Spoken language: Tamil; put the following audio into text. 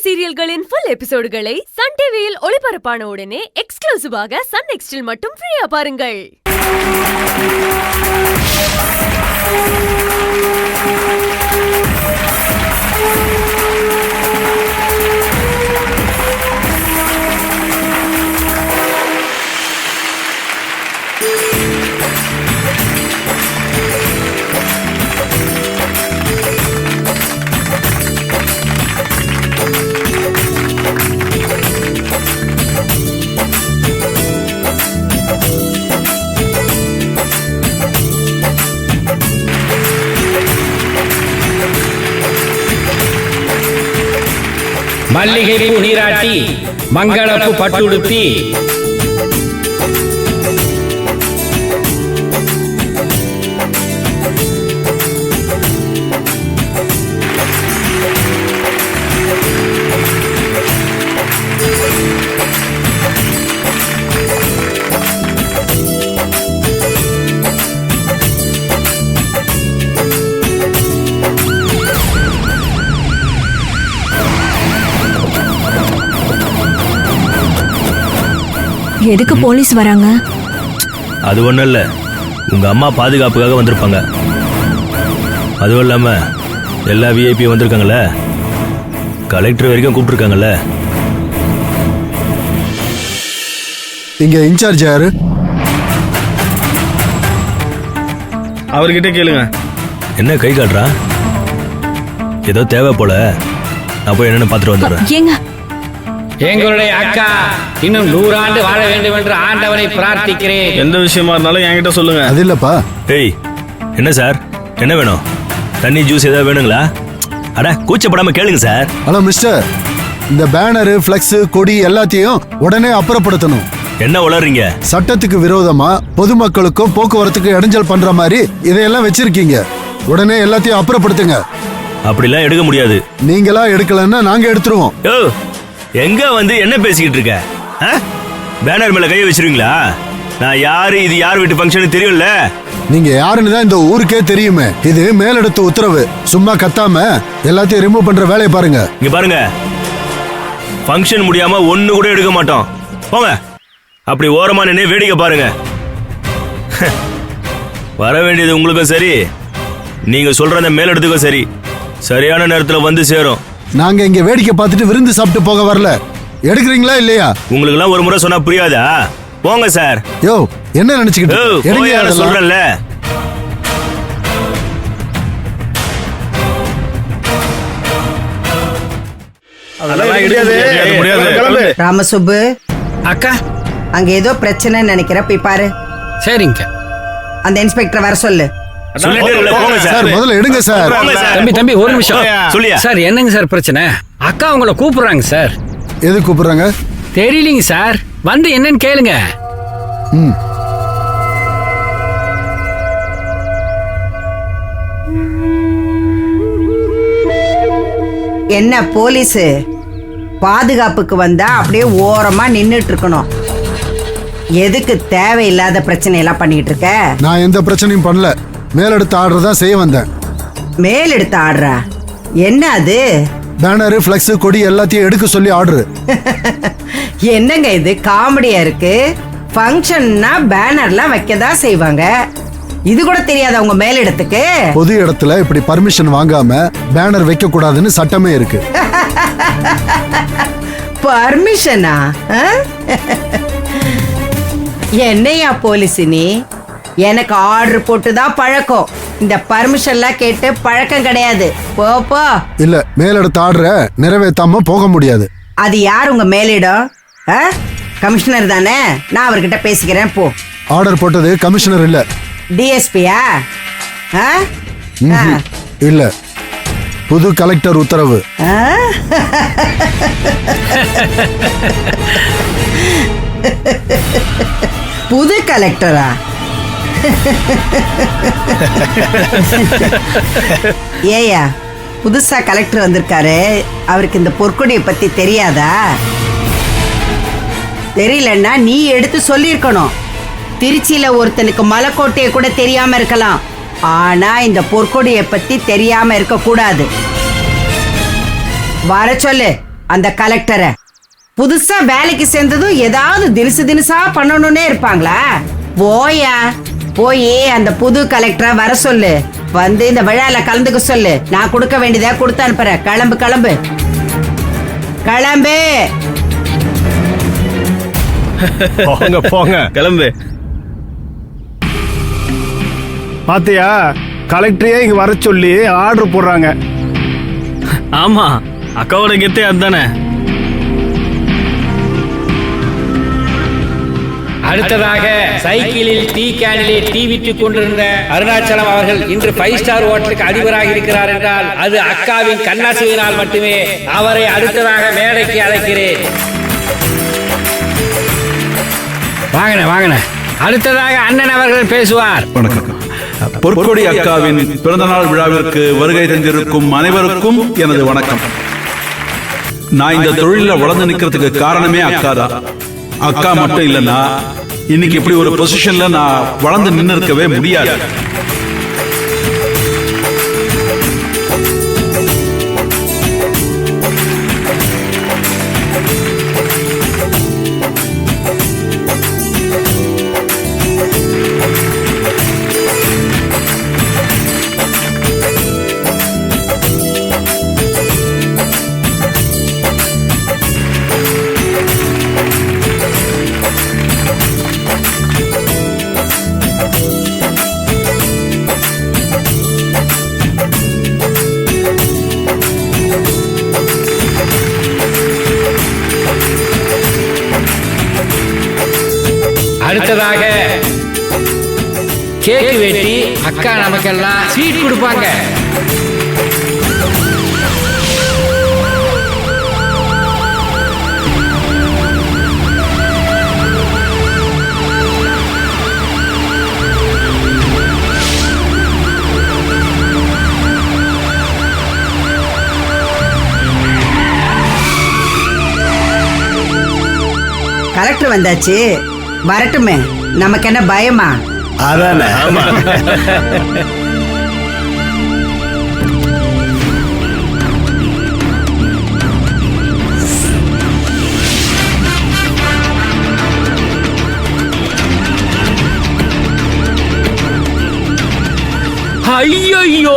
சீரியல்களின் ஃபுல் எபிசோடுகளை சன் டிவியில் ஒளிபரப்பான உடனே எக்ஸ்க்ளூசிவாக சன் நெக்ஸ்டில் மட்டும் ஃப்ரீயா பாருங்கள். மல்லிகைப்பூ நீராட்டி மங்களப்பூ பட்டுடுத்தி எதுக்கு போலீஸ் வராங்க? அது ஒன்றும் இல்லை, உங்கள் அம்மா பாதுகாப்புக்காக வந்திருப்பாங்க. அதுவும் இல்லாமல் எல்லா விஐபியும் வந்திருக்காங்களே, கலெக்டர் வரைக்கும் கூப்பிட்டுருக்காங்கல்ல. இங்க இன்சார்ஜ் யாரு? அவர்கிட்ட கேளுங்க. என்ன கை காட்டுறா? ஏதோ தேவை போல. நான் போய் என்னன்னு பார்த்துட்டு வந்துடுறேன். ஏங்க, எங்களுடைய அக்கா இன்னும் 100 ஆண்டு வாழ வேண்டும் என்று ஆண்டவனை பிரார்த்திக்கிறேன். எந்த விஷயமா இருந்தாலும் என்கிட்ட சொல்லுங்க. அது இல்லப்பா. ஏய், என்ன சார், என்ன வேணும்? தண்ணி ஜூஸ் ஏதாவது வேணுங்களா? அட கூச்சப்படாம கேளுங்க சார். ஹலோ மிஸ்டர், இந்த பேனரு, பிளக்ஸ், கொடி எல்லாத்தையும் உடனே அப்புறப்படுத்தணும். என்ன உளறீங்க? சட்டத்துக்கு விரோதமா பொதுமக்களுக்கும் போக்குவரத்துக்கு இடைஞ்சல் பண்ற மாதிரி இதையெல்லாம் வச்சிருக்கீங்க. உடனே எல்லாத்தையும் அப்புறப்படுத்துங்க. அப்படிலாம் எடுக்க முடியாது. நீங்களா எடுக்கலன்னா நாங்க எடுத்துருவோம். யோ, எங்க வந்து என்ன பேசிக்கிட்டு இருக்க? பேனர் மேல கையை வச்சிருவீங்களா? நான் யாரு, இது யார் வீட்டு ஃபங்க்ஷன் தெரியும்ல? நீங்க யாருன்னு தான் இந்த ஊருக்கே தெரியுமே. இது மேலெடுத்த உத்தரவு. சும்மா கத்தாம எல்லாத்தையும் ரிமூவ் பண்ற வேலையை பாருங்க. இங்க பாருங்க, ஃபங்க்ஷன் முடியாம ஒண்ணு கூட எடுக்க மாட்டோம். போங்க, அப்படி ஓரமா நின்று வேடிக்கை பாருங்க. வர வேண்டியது உங்களுக்கும் சரி, நீங்க சொல்ற அந்த மேலெடுத்துக்கும் சரி, சரியான நேரத்துல வந்து சேரும். நாங்க இங்க வேடிக்கை பார்த்துட்டு விருந்து சாப்பிட்டு போக வரல. எடுக்கிறீங்களா இல்லையா? உங்களுக்கு எல்லாம் ஒரு முறை சொன்னா புரியாதா? போங்க சார். யோ, என்ன நினைச்சுக்கிட்டு சொல்றேன்ல. ராமசுப்பு, அக்கா, அங்க ஏதோ பிரச்சனை நினைக்கிற, போய் பாரு. சரிங்க. அந்த இன்ஸ்பெக்டர் வர சொல்லு. சார், முதல்ல எடுங்க சார். தம்பி ஒரு நிமிஷம். சொல்லியா சார், என்னங்க சார் பிரச்சனை? அக்கா உங்களை கூப்பிடுறாங்க சார். எது கூப்பிடுறாங்க? தெரியலீங்க சார், வந்து என்னன்னு கேளுங்க. என்ன போலீஸ் பாதுகாப்புக்கு வந்தா அப்படியே ஓரமா நின்னுட்டு இருக்கணும். எதுக்கு தேவையில்லாத பிரச்சனை எல்லாம் பண்ணிட்டு இருக்க? நான் எந்த பிரச்சனையும் பண்ணல. மேலெடுத்த ஆர்டர் தான் செய்ய வந்தேன். மேலெடுத்த ஆர்டரா? என்ன அது? பேனரு, பிளக்ஸ், கொடி எல்லாத்தையும் எடுக்க சொல்லி ஆர்டர். என்னங்க இது காமெடியா இருக்கு? ஃபங்க்ஷன்னா பேனர்லாம் வைக்கதான் செய்வாங்க. இது கூட தெரியாத உங்க மேலிடத்துக்கு? பொது இடத்துல இப்படி பர்மிஷன் வாங்காம பேனர் வைக்க கூடாதுன்னு சட்டமே இருக்கு. பர்மிஷனா? என்னையா போலீஸ் நீ? எனக்கு ஆர்டர் போட்டுதான் பழக்கம். இந்த பர்மிஷன்லாம் கேட்டு பழக்கம் கிடையாது. போ. இல்ல, மேலெடுத்த ஆர்டரை நிறைவேற்றாம போக முடியாது. அது யார் உங்க மேலிடம்? கமிஷனர் தானே, நான் அவர்கிட்ட பேசிக்கிறேன். போ. ஆர்டர் போட்டது கமிஷனர் இல்ல. டிஎஸ்பியா? இல்ல, புது கலெக்டர் உத்தரவு. புது கலெக்டரா? ஏயா, புதுசா கலெக்டர் வந்திருக்காரு, அவருக்கு இந்த பொற்கொடியை பத்தி தெரியாதா? தெரியலன்னா நீ எடுத்து சொல்லியிருக்கணும். திருச்சியில ஒருத்தனுக்கு மலைக்கோட்டையை கூட தெரியாம இருக்கலாம், ஆனா இந்த பொற்கொடியை பத்தி தெரியாம இருக்க கூடாது. வர சொல்லு. அந்த கலெக்டரை. புதுசா வேலைக்கு சேர்ந்ததும் ஏதாவது தினுசா பண்ணணும்னே இருப்பாங்களா? போயா, போய் அந்த புது கலெக்டரை வர சொல்லு. வந்து இந்த விழால கலந்துக்க சொல்லு. நான் கொடுக்க வேண்டியதா கொடுத்து அனுப்புறேன். கிளம்பு கிளம்பு கிளம்பு. போங்க போங்க. கிளம்பு. பாத்தியா, கலெக்டரையே இங்க வர சொல்லி ஆர்டர் போடுறாங்க. ஆமா, அக்காவோட கெத்தே அதுதானே. அடுத்ததாக சைக்கிளில் டீ கேனிலே டீ விற்றுக் கொண்டிருந்த அருணாச்சலம் அவர்கள் இன்று 5 ஸ்டார் ஹோட்டலுக்கு அதிபராக இருக்கிறார் என்றால் அது அக்காவின் கண்ணாசிவினால் மட்டுமே. அவரை அடுத்ததாக மேடைக்கு அழைக்கிறேன். வாங்கின அடுத்ததாக அண்ணன் அவர்கள் பேசுவார். வணக்கம். பொற்கொடி அக்காவின் பிறந்தநாள் விழாவிற்கு வருகை தந்திருக்கும் அனைவருக்கும் எனது வணக்கம். நான் இந்த தொழில வளர்ந்து நிக்கிறதுக்கு காரணமே அக்கா தான். அக்கா மட்டும் இல்லைன்னா இன்னைக்கு இப்படி ஒரு பொசிஷன்ல நான் வளர்ந்து நின்று இருக்கவே முடியாது. அடுத்ததாக கேக் வெட்டி அக்கா நமக்கெல்லாம் ஸ்வீட் கொடுப்பாங்க. கலெக்டர் வந்தாச்சு, வரட்டுமே. நமக்கு என்ன பயமா? அதானே. ஆமா. ஐயோ,